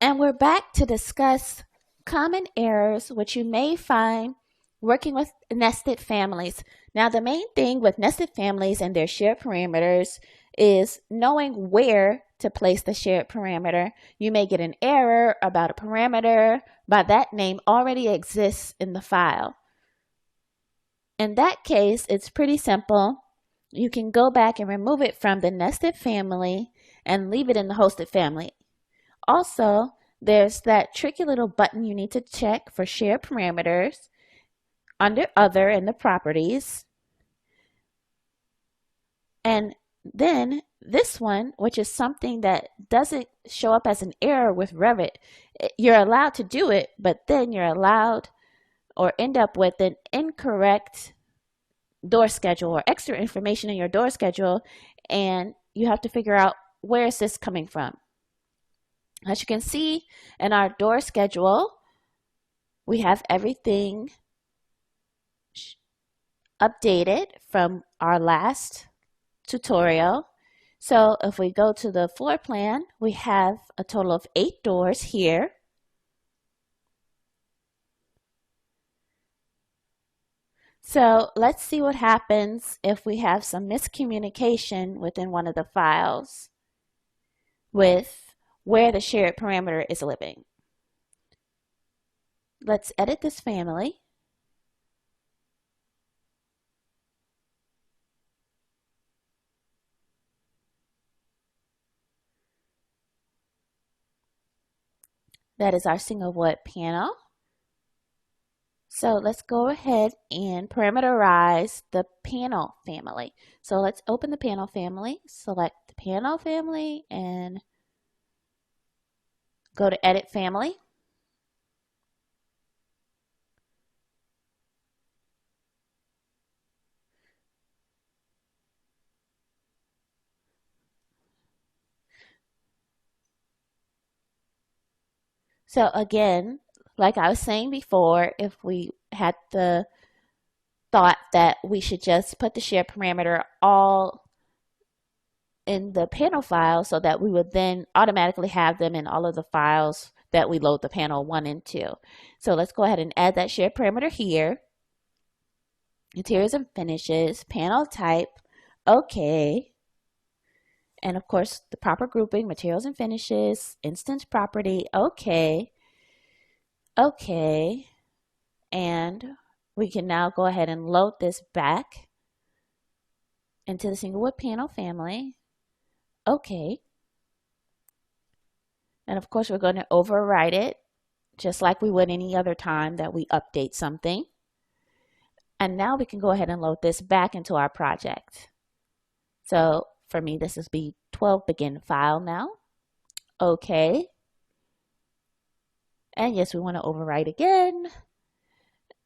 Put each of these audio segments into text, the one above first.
And we're back to discuss common errors which you may find working with nested families. Now, the main thing with nested families and their shared parameters is knowing where to place the shared parameter. You may get an error about a parameter, but that name already exists in the file. In that case, it's pretty simple. You can go back and remove it from the nested family and leave it in the hosted family. Also, there's that tricky little button you need to check for shared parameters under Other in the Properties. And then this one, which is something that doesn't show up as an error with Revit, you're allowed to do it, but then you're allowed or end up with an incorrect door schedule or extra information in your door schedule, and you have to figure out where is this coming from. As you can see in our door schedule, we have everything updated from our last tutorial. So if we go to the floor plan, we have a total of 8 doors here. So let's see what happens if we have some miscommunication within one of the files with where the shared parameter is living. Let's edit this family. That is our single wood panel. So let's go ahead and parameterize the panel family. So let's open the panel family, select the panel family, and go to Edit Family. So again, like I was saying before, if we had the thought that we should just put the shared parameter all in the panel file so that we would then automatically have them in all of the files that we load the panel 1 and 2. So let's go ahead and add that shared parameter here. Interiors and finishes, panel type, okay. And of course, the proper grouping, materials and finishes, instance property, okay. Okay. And we can now go ahead and load this back into the single wood panel family. Okay. And of course, we're going to overwrite it just like we would any other time that we update something. And now we can go ahead and load this back into our project. So for me, this is B12 begin file now. Okay. And yes, we want to overwrite again.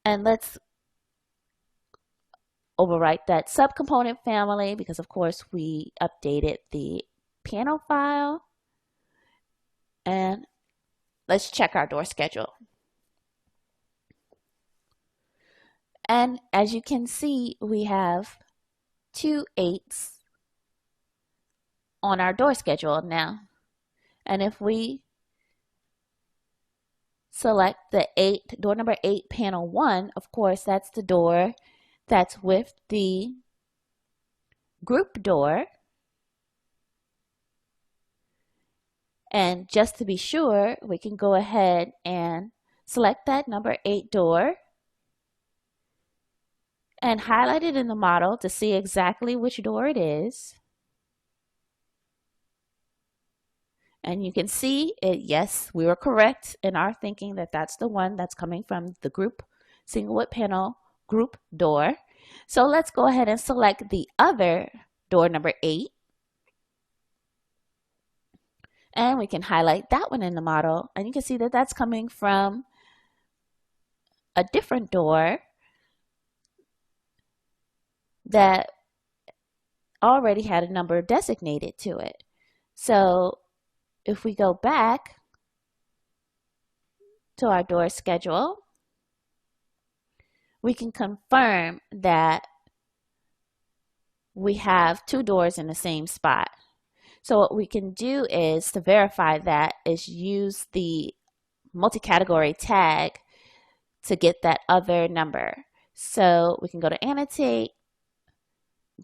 And let's overwrite that subcomponent family because of course we updated the panel file. And let's check our door schedule. And as you can see, we have 2 8s on our door schedule now. And if we select the door number 8, panel 1, of course, that's the door that's with the group door. And just to be sure, we can go ahead and select that number 8 door and highlight it in the model to see exactly which door it is. And you can see it, yes, we were correct in our thinking that that's the one that's coming from the group single wood panel group door. So let's go ahead and select the other door number 8. And we can highlight that one in the model. And you can see that that's coming from a different door that already had a number designated to it. So if we go back to our door schedule, we can confirm that we have 2 doors in the same spot. So what we can do is, to verify that, is use the multi-category tag to get that other number. So we can go to annotate,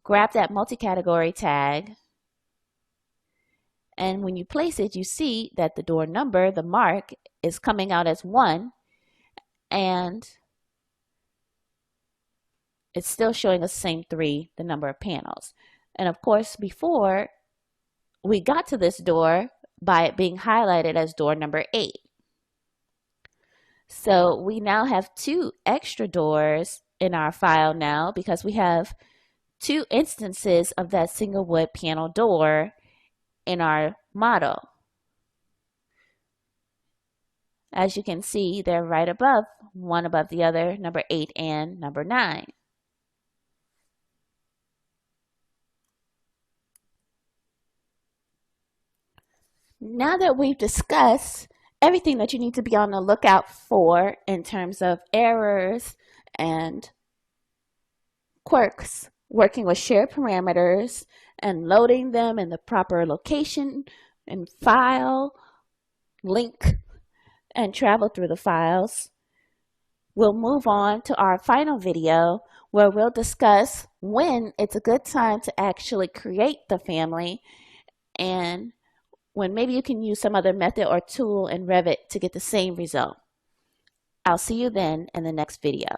grab that multi-category tag, and when you place it, you see that the door number, the mark, is coming out as 1, and it's still showing us the same 3, the number of panels. And of course, before, we got to this door by it being highlighted as door number 8. So we now have 2 extra doors in our file now because we have 2 instances of that single wood panel door in our model. As you can see, they're right above, one above the other, number 8 and number 9. Now that we've discussed everything that you need to be on the lookout for in terms of errors and quirks, working with shared parameters and loading them in the proper location and file, link, and travel through the files, we'll move on to our final video where we'll discuss when it's a good time to actually create the family and when maybe you can use some other method or tool in Revit to get the same result. I'll see you then in the next video.